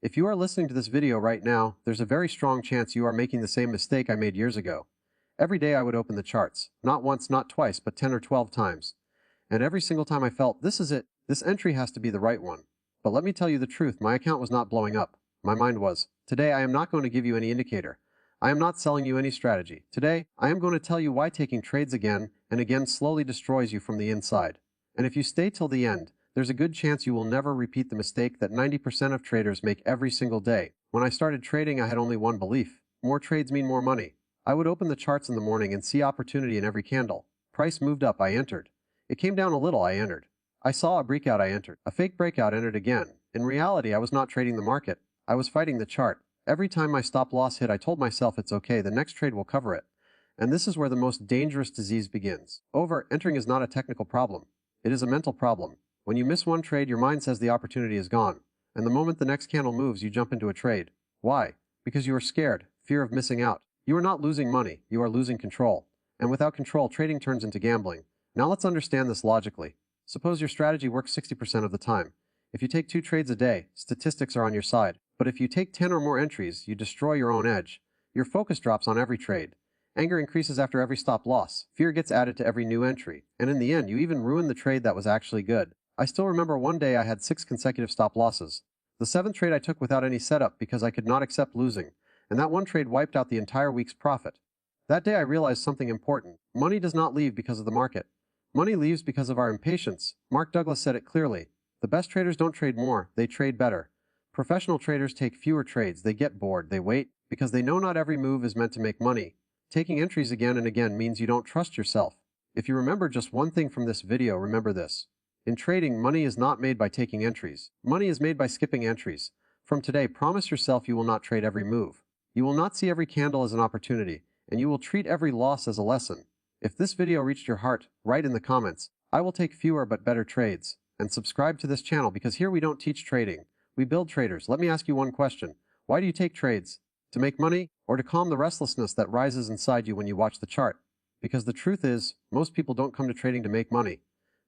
If you are listening to this video right now, there's a very strong chance you are making the same mistake I made years ago. Every day I would open the charts, not once, not twice, but 10 or 12 times. And every single time I felt, this is it, this entry has to be the right one. But let me tell you the truth, my account was not blowing up. My mind was, today I am not going to give you any indicator. I am not selling you any strategy. Today, I am going to tell you why taking trades again and again slowly destroys you from the inside. And if you stay till the end, there's a good chance you will never repeat the mistake that 90% of traders make every single day. When I started trading, I had only one belief. More trades mean more money. I would open the charts in the morning and see opportunity in every candle. Price moved up, I entered. It came down a little, I entered. I saw a breakout, I entered. A fake breakout, entered again. In reality, I was not trading the market. I was fighting the chart. Every time my stop loss hit, I told myself it's okay, the next trade will cover it. And this is where the most dangerous disease begins. Over-entering is not a technical problem. It is a mental problem. When you miss one trade, your mind says the opportunity is gone. And the moment the next candle moves, you jump into a trade. Why? Because you are scared, fear of missing out. You are not losing money, you are losing control. And without control, trading turns into gambling. Now let's understand this logically. Suppose your strategy works 60% of the time. If you take 2 trades a day, statistics are on your side. But if you take 10 or more entries, you destroy your own edge. Your focus drops on every trade. Anger increases after every stop loss. Fear gets added to every new entry. And in the end, you even ruin the trade that was actually good. I still remember one day I had 6 consecutive stop losses. The 7th trade I took without any setup because I could not accept losing. And that one trade wiped out the entire week's profit. That day I realized something important. Money does not leave because of the market. Money leaves because of our impatience. Mark Douglas said it clearly. The best traders don't trade more, they trade better. Professional traders take fewer trades, they get bored, they wait, because they know not every move is meant to make money. Taking entries again and again means you don't trust yourself. If you remember just one thing from this video, remember this. In trading, money is not made by taking entries. Money is made by skipping entries. From today, promise yourself you will not trade every move. You will not see every candle as an opportunity, and you will treat every loss as a lesson. If this video reached your heart, write in the comments, I will take fewer but better trades. And subscribe to this channel because here we don't teach trading. We build traders. Let me ask you one question. Why do you take trades? To make money or to calm the restlessness that rises inside you when you watch the chart? Because the truth is, most people don't come to trading to make money.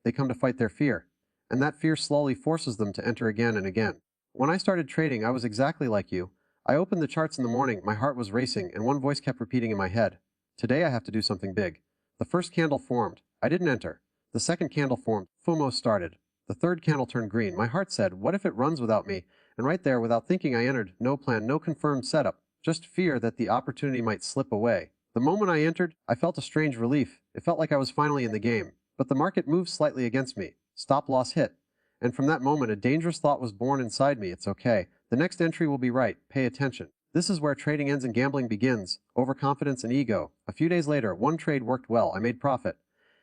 They come to fight their fear. And that fear slowly forces them to enter again and again. When I started trading, I was exactly like you. I opened the charts in the morning, my heart was racing, and one voice kept repeating in my head, today I have to do something big. The first candle formed. I didn't enter. The second candle formed. FOMO started. The third candle turned green. My heart said, what if it runs without me? And right there, without thinking, I entered. No plan, no confirmed setup. Just fear that the opportunity might slip away. The moment I entered, I felt a strange relief. It felt like I was finally in the game. But the market moved slightly against me. Stop loss hit. And from that moment, a dangerous thought was born inside me. It's okay. The next entry will be right. Pay attention. This is where trading ends and gambling begins. Overconfidence and ego. A few days later, one trade worked well. I made profit.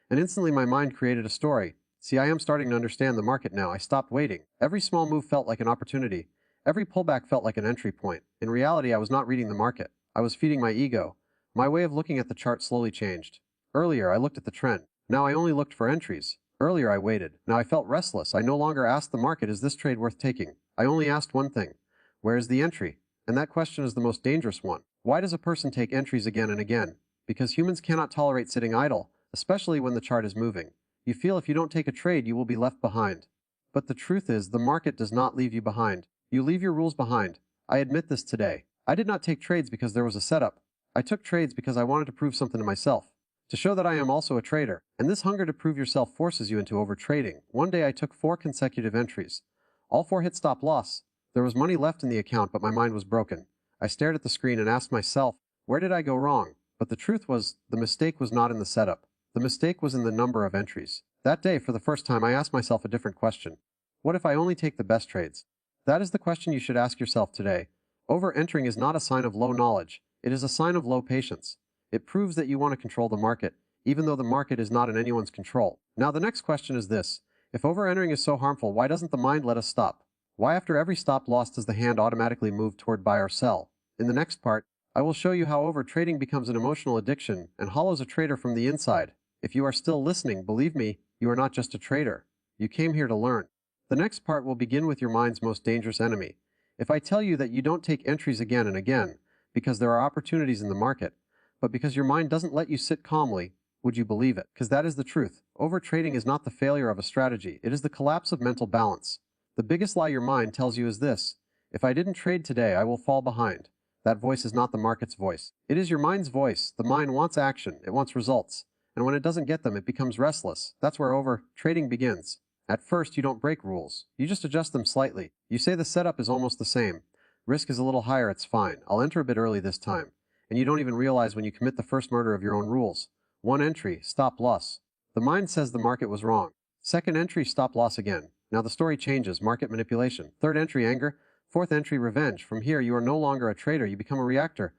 And instantly my mind created a story. See, I am starting to understand the market now. I stopped waiting. Every small move felt like an opportunity. Every pullback felt like an entry point. In reality, I was not reading the market. I was feeding my ego. My way of looking at the chart slowly changed. Earlier, I looked at the trend. Now I only looked for entries. Earlier, I waited. Now I felt restless. I no longer asked the market, is this trade worth taking? I only asked one thing. Where is the entry? And that question is the most dangerous one. Why does a person take entries again and again? Because humans cannot tolerate sitting idle, especially when the chart is moving. You feel if you don't take a trade, you will be left behind. But the truth is, the market does not leave you behind. You leave your rules behind. I admit this today. I did not take trades because there was a setup. I took trades because I wanted to prove something to myself. To show that I am also a trader. And this hunger to prove yourself forces you into overtrading. One day I took 4 consecutive entries. All 4 hit stop loss. There was money left in the account, but my mind was broken. I stared at the screen and asked myself, where did I go wrong? But the truth was, the mistake was not in the setup. The mistake was in the number of entries. That day, for the first time, I asked myself a different question. What if I only take the best trades? That is the question you should ask yourself today. Over-entering is not a sign of low knowledge. It is a sign of low patience. It proves that you want to control the market, even though the market is not in anyone's control. Now the next question is this. If over-entering is so harmful, why doesn't the mind let us stop? Why after every stop loss does the hand automatically move toward buy or sell? In the next part, I will show you how over-trading becomes an emotional addiction and hollows a trader from the inside. If you are still listening, believe me, you are not just a trader. You came here to learn. The next part will begin with your mind's most dangerous enemy. If I tell you that you don't take entries again and again, because there are opportunities in the market, but because your mind doesn't let you sit calmly, would you believe it? Because that is the truth. Overtrading is not the failure of a strategy, it is the collapse of mental balance. The biggest lie your mind tells you is this. If I didn't trade today, I will fall behind. That voice is not the market's voice. It is your mind's voice. The mind wants action. It wants results. And when it doesn't get them, it becomes restless. That's where overtrading begins. At first, you don't break rules. You just adjust them slightly. You say the setup is almost the same. Risk is a little higher, it's fine. I'll enter a bit early this time. And you don't even realize when you commit the first murder of your own rules. One entry, stop loss. The mind says the market was wrong. Second entry, stop loss again. Now the story changes, market manipulation. Third entry, anger. Fourth entry, revenge. From here, you are no longer a trader, you become a reactor.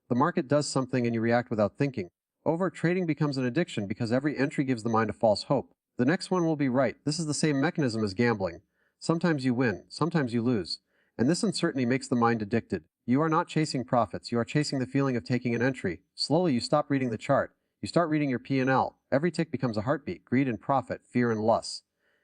The market does something and you react without thinking. Overtrading becomes an addiction because every entry gives the mind a false hope. The next one will be right. This is the same mechanism as gambling. Sometimes you win, sometimes you lose. And this uncertainty makes the mind addicted. You are not chasing profits, you are chasing the feeling of taking an entry. Slowly you stop reading the chart. You start reading your P&L. Every tick becomes a heartbeat, greed and profit, fear and lust.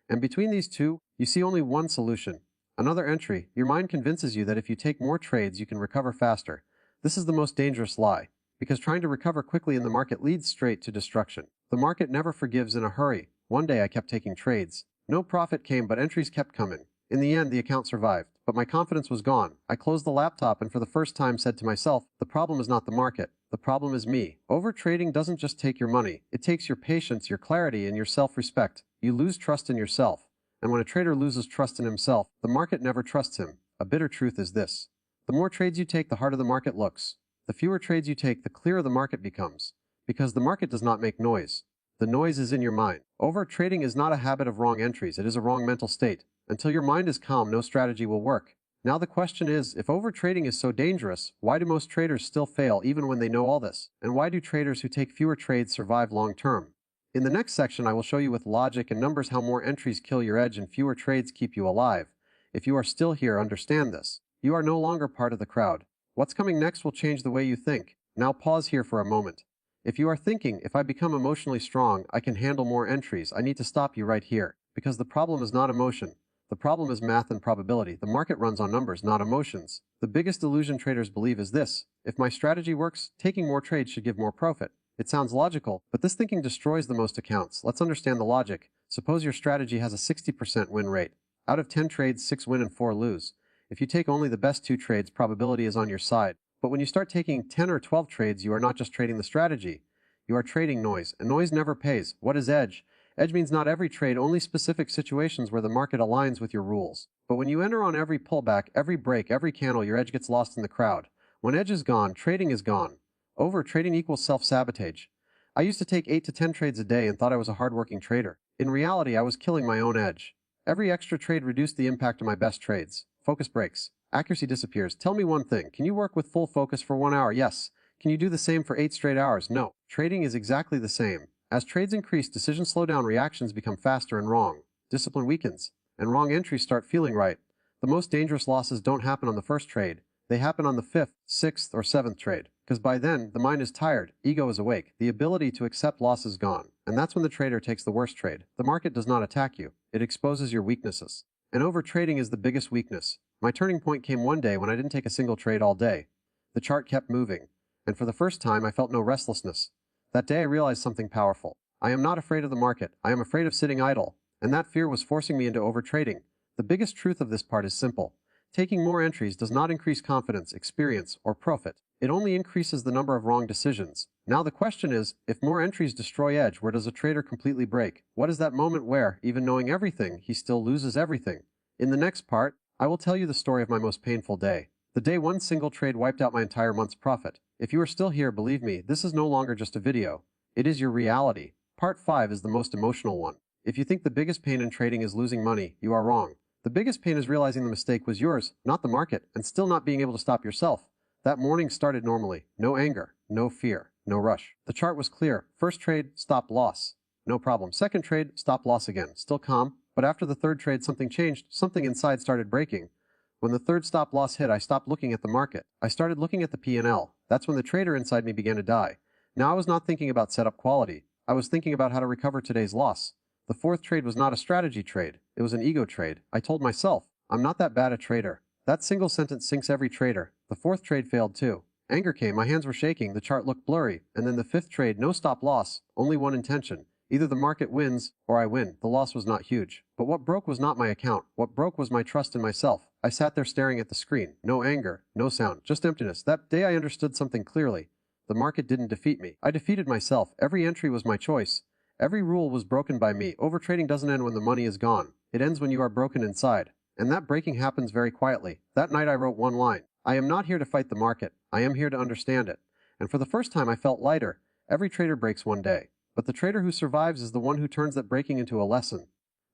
And between these two, you see only one solution. Another entry. Your mind convinces you that if you take more trades, you can recover faster. This is the most dangerous lie, because trying to recover quickly in the market leads straight to destruction. The market never forgives in a hurry. One day I kept taking trades. No profit came, but entries kept coming. In the end, the account survived, but my confidence was gone. I closed the laptop and for the first time said to myself, the problem is not the market. The problem is me. Overtrading doesn't just take your money. It takes your patience, your clarity, and your self-respect. You lose trust in yourself. And when a trader loses trust in himself, the market never trusts him. A bitter truth is this. The more trades you take, the harder the market looks. The fewer trades you take, the clearer the market becomes. Because the market does not make noise. The noise is in your mind. Overtrading is not a habit of wrong entries, it is a wrong mental state. Until your mind is calm, no strategy will work. Now the question is, if overtrading is so dangerous, why do most traders still fail even when they know all this? And why do traders who take fewer trades survive long term? In the next section, I will show you with logic and numbers how more entries kill your edge and fewer trades keep you alive. If you are still here, understand this. You are no longer part of the crowd. What's coming next will change the way you think. Now pause here for a moment. If you are thinking, if I become emotionally strong, I can handle more entries, I need to stop you right here. Because the problem is not emotion. The problem is math and probability. The market runs on numbers, not emotions. The biggest illusion traders believe is this. If my strategy works, taking more trades should give more profit. It sounds logical, but this thinking destroys the most accounts. Let's understand the logic. Suppose your strategy has a 60% win rate. Out of 10 trades, 6 win and 4 lose. If you take only the best 2 trades, probability is on your side. But when you start taking 10 or 12 trades, you are not just trading the strategy. You are trading noise, and noise never pays. What is edge? Edge means not every trade, only specific situations where the market aligns with your rules. But when you enter on every pullback, every break, every candle, your edge gets lost in the crowd. When edge is gone, trading is gone. Overtrading equals self-sabotage. I used to take 8 to 10 trades a day and thought I was a hardworking trader. In reality, I was killing my own edge. Every extra trade reduced the impact of my best trades. Focus breaks. Accuracy disappears. Tell me one thing. Can you work with full focus for 1 hour? Yes. Can you do the same for 8 straight hours? No. Trading is exactly the same. As trades increase, decisions slow down, reactions become faster and wrong. Discipline weakens, and wrong entries start feeling right. The most dangerous losses don't happen on the first trade. They happen on the 5th, 6th, or 7th trade. Because by then, the mind is tired, ego is awake, the ability to accept loss is gone. And that's when the trader takes the worst trade. The market does not attack you. It exposes your weaknesses. And overtrading is the biggest weakness. My turning point came one day when I didn't take a single trade all day. The chart kept moving. And for the first time, I felt no restlessness. That day I realized something powerful. I am not afraid of the market. I am afraid of sitting idle. And that fear was forcing me into overtrading. The biggest truth of this part is simple. Taking more entries does not increase confidence, experience, or profit. It only increases the number of wrong decisions. Now the question is, if more entries destroy edge, where does a trader completely break? What is that moment where, even knowing everything, he still loses everything? In the next part, I will tell you the story of my most painful day. The day one single trade wiped out my entire month's profit. If you are still here, believe me, this is no longer just a video. It is your reality. Part 5 is the most emotional one. If you think the biggest pain in trading is losing money, you are wrong. The biggest pain is realizing the mistake was yours, not the market, and still not being able to stop yourself. That morning started normally. No anger, no fear, no rush. The chart was clear. First trade, stop loss. No problem. Second trade, stop loss again. Still calm, but after the third trade something changed. Something inside started breaking. When the third stop loss hit, I stopped looking at the market. I started looking at the P&L. That's when the trader inside me began to die. Now I was not thinking about setup quality. I was thinking about how to recover today's loss. The fourth trade was not a strategy trade. It was an ego trade. I told myself, I'm not that bad a trader. That single sentence sinks every trader. The fourth trade failed too. Anger came, my hands were shaking, the chart looked blurry. And then the fifth trade, no stop loss, only one intention. Either the market wins or I win. The loss was not huge. But what broke was not my account. What broke was my trust in myself. I sat there staring at the screen. No anger, no sound, just emptiness. That day I understood something clearly. The market didn't defeat me. I defeated myself. Every entry was my choice. Every rule was broken by me. Overtrading doesn't end when the money is gone. It ends when you are broken inside. And that breaking happens very quietly. That night I wrote one line. I am not here to fight the market. I am here to understand it. And for the first time I felt lighter. Every trader breaks one day. But the trader who survives is the one who turns that breaking into a lesson.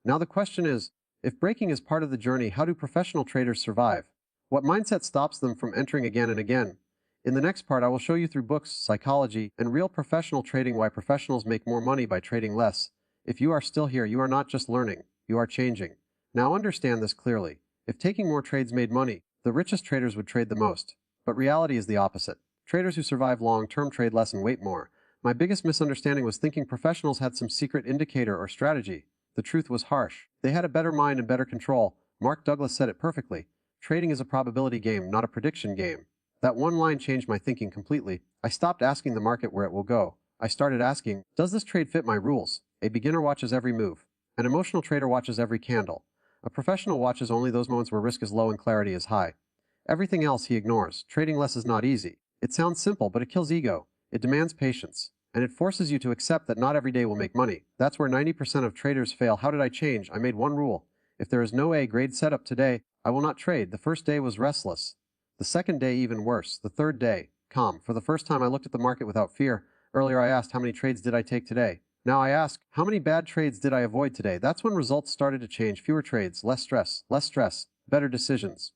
Now the question is, if breaking is part of the journey, how do professional traders survive? What mindset stops them from entering again and again? In the next part, I will show you through books, psychology, and real professional trading why professionals make more money by trading less. If you are still here, you are not just learning, you are changing. Now understand this clearly. If taking more trades made money, the richest traders would trade the most. But reality is the opposite. Traders who survive long-term trade less and wait more. My biggest misunderstanding was thinking professionals had some secret indicator or strategy. The truth was harsh. They had a better mind and better control. Mark Douglas said it perfectly. Trading is a probability game, not a prediction game. That one line changed my thinking completely. I stopped asking the market where it will go. I started asking, does this trade fit my rules? A beginner watches every move. An emotional trader watches every candle. A professional watches only those moments where risk is low and clarity is high. Everything else he ignores. Trading less is not easy. It sounds simple, but it kills ego. It demands patience. And it forces you to accept that not every day will make money. That's where 90% of traders fail. How did I change? I made one rule. If there is no A-grade setup today, I will not trade. The first day was restless. The second day even worse. The third day, calm. For the first time I looked at the market without fear. Earlier I asked how many trades did I take today. Now I ask, how many bad trades did I avoid today? That's when results started to change. Fewer trades, less stress, better decisions,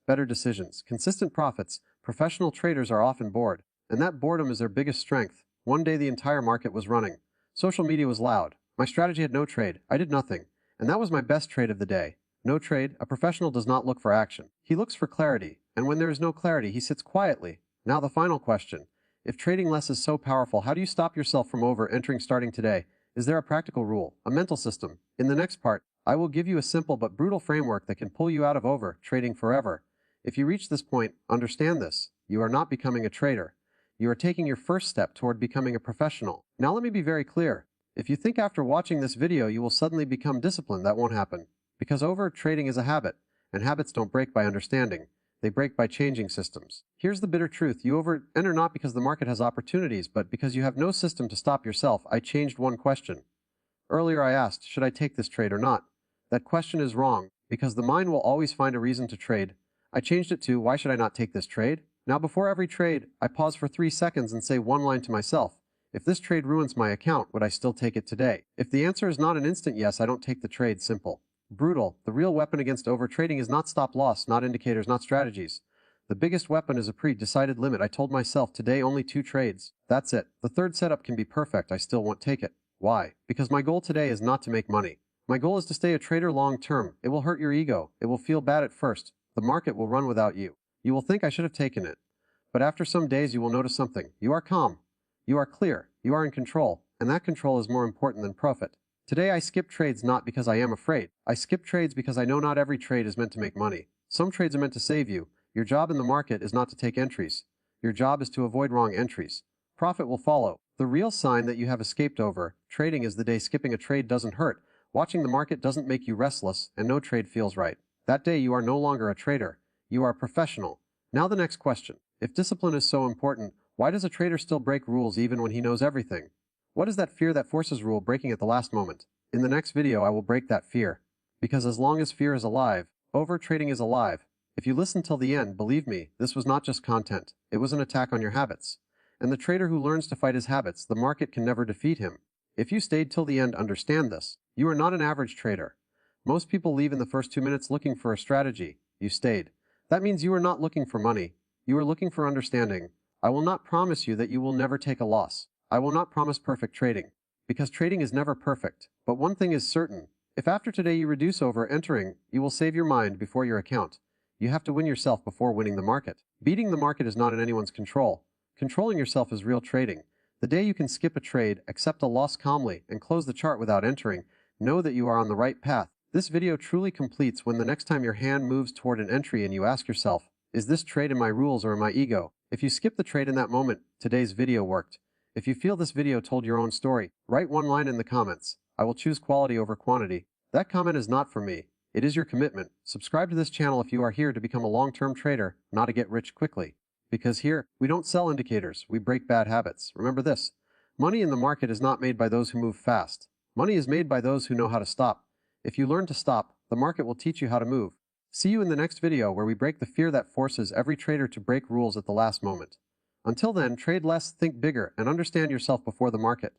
consistent profits. Professional traders are often bored, and that boredom is their biggest strength. One day the entire market was running. Social media was loud. My strategy had no trade. I did nothing. And that was my best trade of the day. No trade. A professional does not look for action. He looks for clarity. And when there is no clarity, he sits quietly. Now the final question. If trading less is so powerful, how do you stop yourself from over-entering starting today? Is there a practical rule, a mental system? In the next part, I will give you a simple but brutal framework that can pull you out of over-trading forever. If you reach this point, understand this. You are not becoming a trader. You are taking your first step toward becoming a professional. Now let me be very clear. If you think after watching this video you will suddenly become disciplined, that won't happen. Because over-trading is a habit, and habits don't break by understanding. They break by changing systems. Here's the bitter truth. You over-enter not because the market has opportunities, but because you have no system to stop yourself. I changed one question. Earlier I asked, should I take this trade or not? That question is wrong, because the mind will always find a reason to trade. I changed it to, why should I not take this trade? Now before every trade, I pause for 3 seconds and say one line to myself. If this trade ruins my account, would I still take it today? If the answer is not an instant yes, I don't take the trade. Simple. Brutal. The real weapon against overtrading is not stop loss, not indicators, not strategies. The biggest weapon is a pre-decided limit. I told myself today only 2 trades. That's it. The third setup can be perfect. I still won't take it. Why? Because my goal today is not to make money. My goal is to stay a trader long term. It will hurt your ego. It will feel bad at first. The market will run without you. You will think I should have taken it. But after some days you will notice something. You are calm. You are clear. You are in control. And that control is more important than profit. Today I skip trades not because I am afraid. I skip trades because I know not every trade is meant to make money. Some trades are meant to save you. Your job in the market is not to take entries. Your job is to avoid wrong entries. Profit will follow. The real sign that you have escaped over trading is the day skipping a trade doesn't hurt. Watching the market doesn't make you restless, and no trade feels right. That day you are no longer a trader. You are a professional. Now the next question. If discipline is so important, why does a trader still break rules even when he knows everything? What is that fear that forces rule breaking at the last moment? In the next video I will break that fear. Because as long as fear is alive, overtrading is alive. If you listen till the end, believe me, this was not just content. It was an attack on your habits. And the trader who learns to fight his habits, the market can never defeat him. If you stayed till the end, understand this. You are not an average trader. Most people leave in the first 2 minutes looking for a strategy. You stayed. That means you are not looking for money. You are looking for understanding. I will not promise you that you will never take a loss. I will not promise perfect trading. Because trading is never perfect. But one thing is certain. If after today you reduce over-entering, you will save your mind before your account. You have to win yourself before winning the market. Beating the market is not in anyone's control. Controlling yourself is real trading. The day you can skip a trade, accept a loss calmly, and close the chart without entering, know that you are on the right path. This video truly completes when the next time your hand moves toward an entry and you ask yourself, is this trade in my rules or in my ego? If you skip the trade in that moment, today's video worked. If you feel this video told your own story, write one line in the comments. I will choose quality over quantity. That comment is not for me. It is your commitment. Subscribe to this channel if you are here to become a long-term trader, not to get rich quickly. Because here, we don't sell indicators, we break bad habits. Remember this: money in the market is not made by those who move fast. Money is made by those who know how to stop. If you learn to stop, the market will teach you how to move. See you in the next video where we break the fear that forces every trader to break rules at the last moment. Until then, trade less, think bigger, and understand yourself before the market.